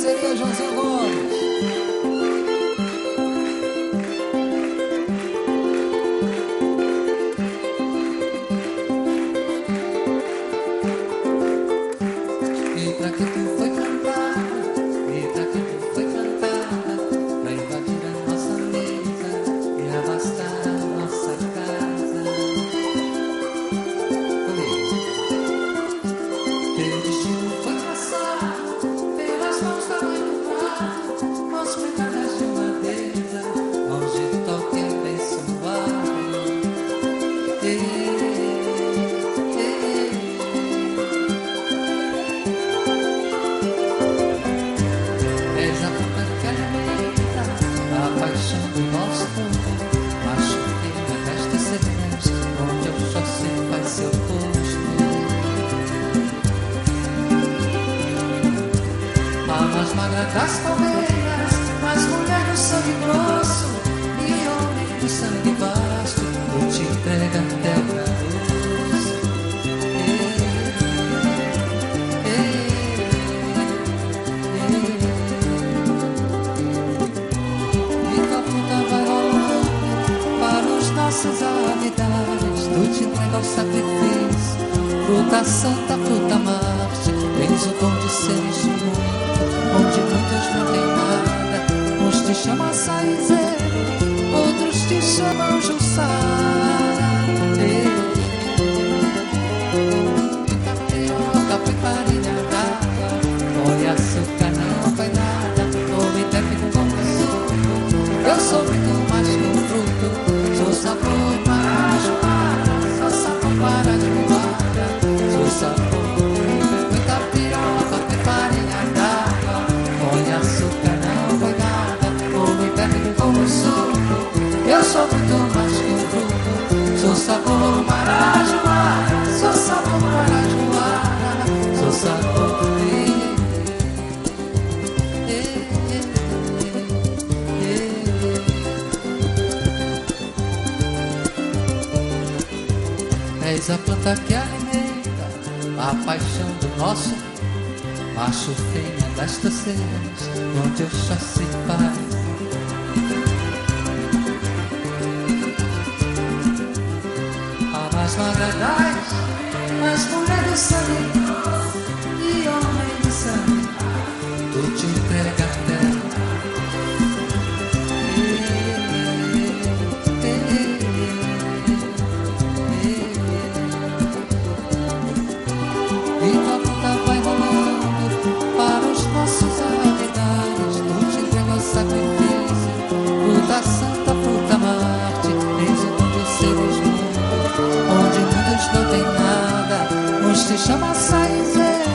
parceria Joãozinho Gomes. E pra que tu foi cantada, e pra que tu foi cantada, pra invadir a nossa mesa e abastar a nossa casa. Teu destino foi traçado pelas mãos da mãe do mar, mãos pegadas de madeira, mãos de toque abençoado. És a boca que alimenta a paixão do nosso povo, macho firme desta serpente, onde o Oxóssi faz seu posto. A mais magra das palmeiras, mais mulher do sangue grosso e homem do sangue vasto, tu te entrega até o caroço. E tua fruta vai rolando para os nossos altares, tu te entrega ao sacrifício, fruta santa, fruta Marte, tens o dom de seres muito, onde muitos não têm nada. Uns te chamam Saizeiro, outros te chamam Jussara. Tapioca foi farinha d'água, óleo e açúcar não foi nada. Come bebe como suco, eu sou muito mais que um fruto. Sou sabor marajoara, sou sabor marajoara, sou sabor. Foi tapioca foi farinha d'água, óleo e açúcar não foi nada. Come bebe como suco, eu sou muito mais que um fruto. Sou sabor marajoara, sou sabor marajoara, sou sabor. És a planta que alimenta a paixão do nosso macho fêmea destas cenas, onde o Oxóssi faz. A mais magra das mulheres do sangue e homem do sangue, tu te entrega a terra. E tua fruta vai rolando para os nossos altares, tu te entrega ao sacrifício, fruta santa, fruta Marte, tens o dom de seres muitos, onde muitos não têm nada. Uns te chamam Saizeiro,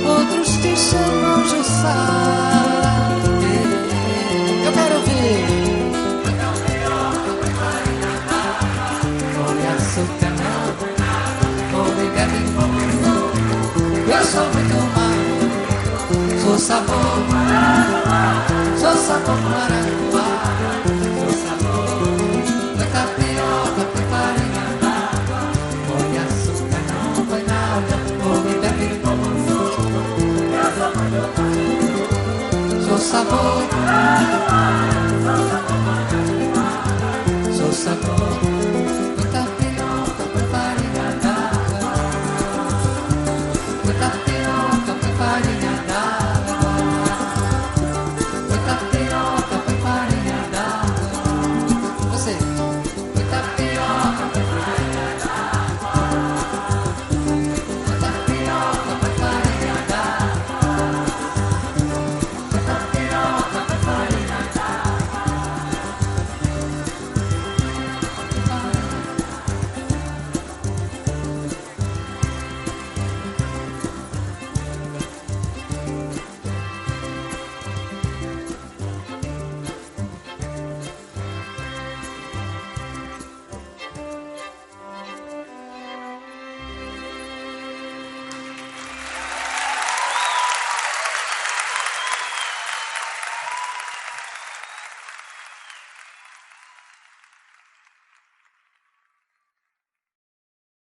outros te chamam Jussara. Eu quero ouvir. Come açúcar não, come bebe como suco, eu sou muito mais, sou sabor marajoara, sou sabor marajoara.